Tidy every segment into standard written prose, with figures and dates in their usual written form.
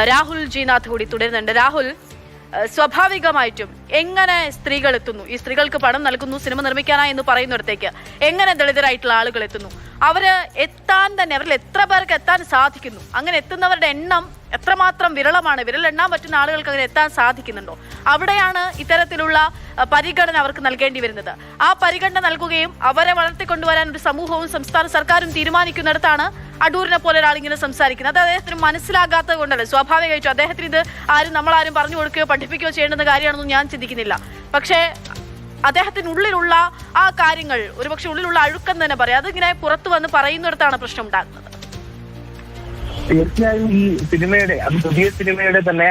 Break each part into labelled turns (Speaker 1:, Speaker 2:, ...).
Speaker 1: രാഹുൽ ജിനാഥ് കൂടി തുടരുന്നുണ്ട്. രാഹുൽ, സ്വാഭാവികമായിട്ടും എങ്ങനെ സ്ത്രീകൾ എത്തുന്നു? ഈ സ്ത്രീകൾക്ക് പണം നൽകുന്നു സിനിമ നിർമ്മിക്കാനായി എന്ന് പറയുന്നിടത്തേക്ക് എങ്ങനെ ദളിതരായിട്ടുള്ള ആളുകൾ എത്തുന്നു? അവര് എത്താൻ തന്നെ അവരിൽ എത്ര പേർക്ക് എത്താൻ സാധിക്കുന്നു? അങ്ങനെ എത്തുന്നവരുടെ എണ്ണം എത്രമാത്രം വിരളമാണ്? വിരലെണ്ണാൻ പറ്റുന്ന ആളുകൾക്ക് അങ്ങനെ എത്താൻ സാധിക്കുന്നുണ്ടോ? അവിടെയാണ് ഇത്തരത്തിലുള്ള പരിഗണന അവർക്ക് നൽകേണ്ടി വരുന്നത്. ആ പരിഗണന നൽകുകയും അവരെ വളർത്തിക്കൊണ്ടുവരാൻ ഒരു സമൂഹവും സംസ്ഥാന സർക്കാരും തീരുമാനിക്കുന്നിടത്താണ് അടൂരിനെ പോലെ ഒരാൾ ഇങ്ങനെ സംസാരിക്കുന്നത്. അത് അദ്ദേഹത്തിന് മനസ്സിലാകാത്തത് കൊണ്ടല്ലേ? സ്വാഭാവികമായിട്ടും അദ്ദേഹത്തിന് ഇത് നമ്മളാരും പറഞ്ഞു കൊടുക്കുകയോ പഠിപ്പിക്കുകയോ ചെയ്യേണ്ടുന്ന കാര്യമാണെന്നും ഞാൻ ചിന്തിക്കുന്നില്ല. പക്ഷേ അദ്ദേഹത്തിനുള്ളിലുള്ള ആ കാര്യങ്ങൾ, ഒരുപക്ഷെ ഉള്ളിലുള്ള അഴുക്കം തന്നെ പറയാം, അതിങ്ങനെ പുറത്തു വന്ന് പറയുന്നിടത്താണ് പ്രശ്നം ഉണ്ടാകുന്നത്.
Speaker 2: തീർച്ചയായും ഈ സിനിമയുടെ, അത് പുതിയ സിനിമയുടെ തന്നെ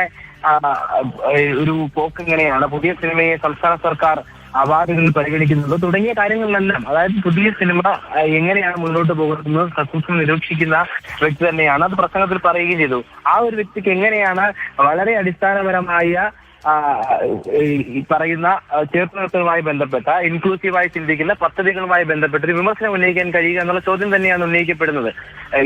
Speaker 2: ഒരു പോക്ക് എങ്ങനെയാണ്, പുതിയ സിനിമയെ സംസ്ഥാന സർക്കാർ അവാർഡുകൾ പരിഗണിക്കുന്നത് തുടങ്ങിയ കാര്യങ്ങളിലെല്ലാം, അതായത് പുതിയ സിനിമ എങ്ങനെയാണ് മുന്നോട്ട് പോകുന്നത് സസൂക്ഷ്മം നിരീക്ഷിക്കുന്ന വ്യക്തി തന്നെയാണ്. അത് പ്രസംഗത്തിൽ പറയുകയും ചെയ്തു. ആ ഒരു വ്യക്തിക്ക് എങ്ങനെയാണ് വളരെ അടിസ്ഥാനപരമായ ഈ പറയുന്ന ചേർത്തുനിർത്തലുമായി ബന്ധപ്പെട്ട, ഇൻക്ലൂസീവായി ചിന്തിക്കുന്ന പദ്ധതികളുമായി ബന്ധപ്പെട്ട് ഒരു വിമർശനം ഉന്നയിക്കാൻ കഴിയുക എന്നുള്ള ചോദ്യം തന്നെയാണ് ഉന്നയിക്കപ്പെടുന്നത്.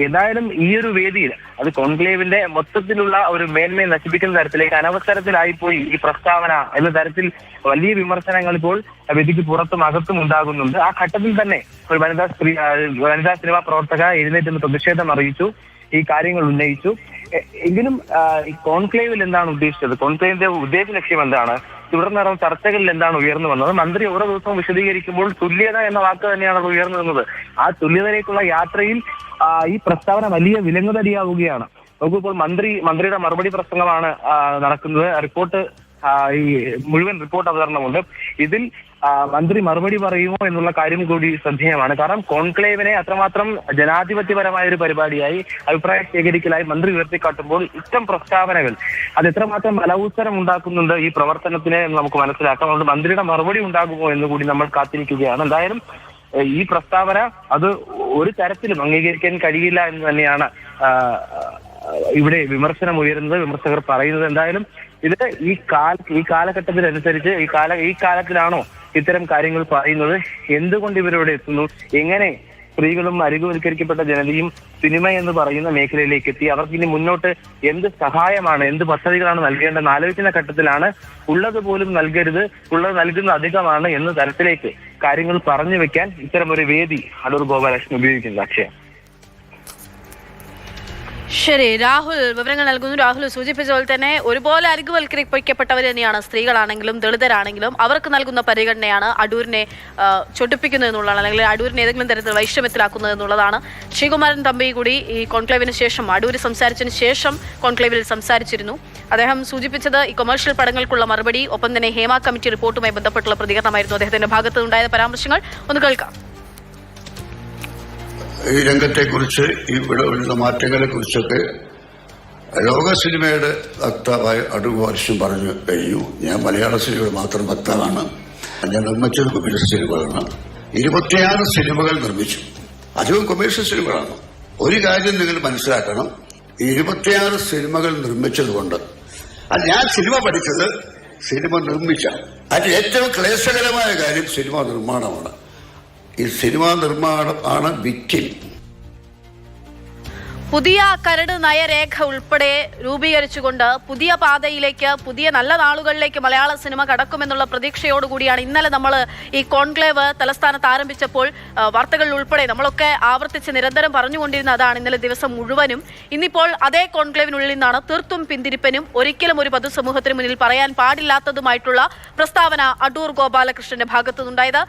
Speaker 2: എന്തായാലും ഈ ഒരു വേദിയിൽ അത് കോൺക്ലേവിന്റെ മൊത്തത്തിലുള്ള ഒരു മേന്മയെ നശിപ്പിക്കുന്ന തരത്തിലേക്ക് അനവസരത്തിലായിപ്പോയി ഈ പ്രസ്താവന എന്ന തരത്തിൽ വലിയ വിമർശനങ്ങൾ ഇപ്പോൾ വേദിക്ക് പുറത്തും അകത്തും ഉണ്ടാകുന്നുണ്ട്. ആ ഘട്ടത്തിൽ തന്നെ ഒരു വനിതാ സിനിമാ പ്രവർത്തക എഴുന്നേറ്റ് പ്രതിഷേധം അറിയിച്ചു, ഈ കാര്യങ്ങൾ ഉന്നയിച്ചു. എങ്കിലും ഈ കോൺക്ലേവിൽ എന്താണ് ഉദ്ദേശിച്ചത്, കോൺക്ലേവിന്റെ ഉദ്ദേശ ലക്ഷ്യം എന്താണ്, തുടർന്ന് നടന്ന ചർച്ചകളിൽ എന്താണ് ഉയർന്നു വന്നത്? മന്ത്രി ഓരോ ദിവസവും വിശദീകരിക്കുമ്പോൾ തുല്യത എന്ന വാക്ക് തന്നെയാണ് അത് ഉയർന്നു വന്നത്. ആ തുല്യതയിലേക്കുള്ള യാത്രയിൽ ഈ പ്രസ്താവന വലിയ വിലങ്ങുതടിയാവുകയാണ്. നോക്കൂ, മന്ത്രിയുടെ മറുപടി പ്രസംഗമാണ് നടക്കുന്നത്. റിപ്പോർട്ട്, ഈ മുഴുവൻ റിപ്പോർട്ട് അവതരണമുണ്ട്. ഇതിൽ മന്ത്രി മറുപടി പറയുമോ എന്നുള്ള കാര്യം കൂടി ശ്രദ്ധേയമാണ്. കാരണം കോൺക്ലേവിനെ അത്രമാത്രം ജനാധിപത്യപരമായ ഒരു പരിപാടിയായി, അഭിപ്രായ ശേഖരിക്കലായി മന്ത്രി ഉയർത്തിക്കാട്ടുമ്പോൾ ഇത്തരം പ്രസ്താവനകൾ അത് എത്രമാത്രം ബലവത്സരം ഉണ്ടാക്കുന്നുണ്ട് ഈ പ്രവർത്തനത്തിന് എന്ന് നമുക്ക് മനസ്സിലാക്കാം. അതുകൊണ്ട് മന്ത്രിയുടെ മറുപടി ഉണ്ടാകുമോ എന്ന് കൂടി നമ്മൾ കാത്തിരിക്കുകയാണ്. എന്തായാലും ഈ പ്രസ്താവന അത് ഒരു തരത്തിലും അംഗീകരിക്കാൻ കഴിയില്ല എന്ന് തന്നെയാണ് ഇവിടെ വിമർശനം ഉയരുന്നത്, വിമർശകർ പറയുന്നത്. എന്തായാലും ഇത് ഈ കാലഘട്ടത്തിനനുസരിച്ച് ഈ കാലത്തിലാണോ ഇത്തരം കാര്യങ്ങൾ പറയുന്നത്? എന്തുകൊണ്ട് ഇവരിവിടെ എത്തുന്നു? എങ്ങനെ സ്ത്രീകളും അരികുവൽക്കരിക്കപ്പെട്ട ജനതയും സിനിമ എന്ന് പറയുന്ന മേഖലയിലേക്ക് എത്തി? അവർക്ക് ഇനി മുന്നോട്ട് എന്ത് സഹായമാണ്, എന്ത് പദ്ധതികളാണ് നൽകേണ്ടതെന്ന് ആലോചിക്കുന്ന ഘട്ടത്തിലാണ് ഉള്ളത് പോലും നൽകരുത്, ഉള്ളത് നൽകുന്ന അധികമാണ് എന്ന തരത്തിലേക്ക് കാര്യങ്ങൾ പറഞ്ഞു വെക്കാൻ ഇത്തരം ഒരു വേദി അടൂർ ഗോപാലകൃഷ്ണൻ ഉപയോഗിക്കുന്നത്. അക്ഷയ.
Speaker 1: ശരി, രാഹുൽ വിവരങ്ങൾ നൽകുന്നു. രാഹുൽ സൂചിപ്പിച്ച പോലെ തന്നെ ഒരുപോലെ അരികുവൽക്കരിക്കപ്പെട്ടവർ തന്നെയാണ് സ്ത്രീകളാണെങ്കിലും ദളിതരാണെങ്കിലും. അവർക്ക് നൽകുന്ന പരിഗണനയാണ് അടൂരിനെ ചൊട്ടിപ്പിക്കുന്നത് എന്നുള്ളതാണ്, അല്ലെങ്കിൽ അടൂരിനെ ഏതെങ്കിലും തരത്തിൽ വൈഷമ്യത്തിലാക്കുന്നത് എന്നുള്ളതാണ്. ശ്രീകുമാരൻ തമ്പി കൂടി ഈ കോൺക്ലേവിന് ശേഷം, അടൂര് സംസാരിച്ചതിന് ശേഷം കോൺക്ലേവിൽ സംസാരിച്ചിരുന്നു. അദ്ദേഹം സൂചിപ്പിച്ചത് ഈ കൊമേഴ്ഷ്യൽ പടങ്ങൾക്കുള്ള മറുപടി, ഒപ്പം തന്നെ ഹേമ കമ്മിറ്റി റിപ്പോർട്ടുമായി ബന്ധപ്പെട്ടുള്ള പ്രതികരണമായിരുന്നു. അദ്ദേഹത്തിന്റെ ഭാഗത്ത് ഉണ്ടായ പരാമർശങ്ങൾ ഒന്ന് കേൾക്കാം.
Speaker 3: ഈ രംഗത്തെക്കുറിച്ച്, ഇവിടെ വരുന്ന മാറ്റങ്ങളെ കുറിച്ചൊക്കെ ലോക സിനിമയുടെ വക്താവായ അടൂർ ഗോപാലകൃഷ്ണൻ പറഞ്ഞു കഴിഞ്ഞു. ഞാൻ മലയാള സിനിമയുടെ മാത്രം വക്താവാണ്. ഞാൻ നിർമ്മിച്ചത് കൊമേഴ്ഷ്യൽ സിനിമകളാണ്. 26 സിനിമകൾ നിർമ്മിച്ചു, അധികം കൊമേഴ്ഷ്യൽ സിനിമകളാണ്. ഒരു കാര്യം നിങ്ങൾ മനസ്സിലാക്കണം, 26 സിനിമകൾ നിർമ്മിച്ചതുകൊണ്ട് അത് ഞാൻ സിനിമ പഠിച്ചത് സിനിമ നിർമ്മിച്ചാണ്. അതിന് ഏറ്റവും ക്ലേശകരമായ കാര്യം സിനിമ നിർമ്മാണമാണ്. ഈ സിനിമാ നിർമ്മാണം ആണ് വിക്ടിം.
Speaker 1: പുതിയ കരട് നയരേഖ ഉൾപ്പെടെ രൂപീകരിച്ചുകൊണ്ട് പുതിയ പാതയിലേക്ക്, പുതിയ നല്ല നാളുകളിലേക്ക് മലയാള സിനിമ കടക്കുമെന്നുള്ള പ്രതീക്ഷയോടുകൂടിയാണ് ഇന്നലെ നമ്മൾ ഈ കോൺക്ലേവ് തലസ്ഥാനത്ത് ആരംഭിച്ചപ്പോൾ വാർത്തകളിൽ ഉൾപ്പെടെ നമ്മളൊക്കെ ആവർത്തിച്ച് നിരന്തരം പറഞ്ഞുകൊണ്ടിരുന്ന അതാണ് ഇന്നലെ ദിവസം മുഴുവനും. ഇന്നിപ്പോൾ അതേ കോൺക്ലേവിനുള്ളിൽ നിന്നാണ് തീർത്തും പിന്തിരിപ്പനും ഒരിക്കലും ഒരു പൊതുസമൂഹത്തിന് മുന്നിൽ പറയാൻ പാടില്ലാത്തതുമായിട്ടുള്ള പ്രസ്താവന അടൂർ ഗോപാലകൃഷ്ണന്റെ ഭാഗത്തുനിന്നുണ്ടായത്.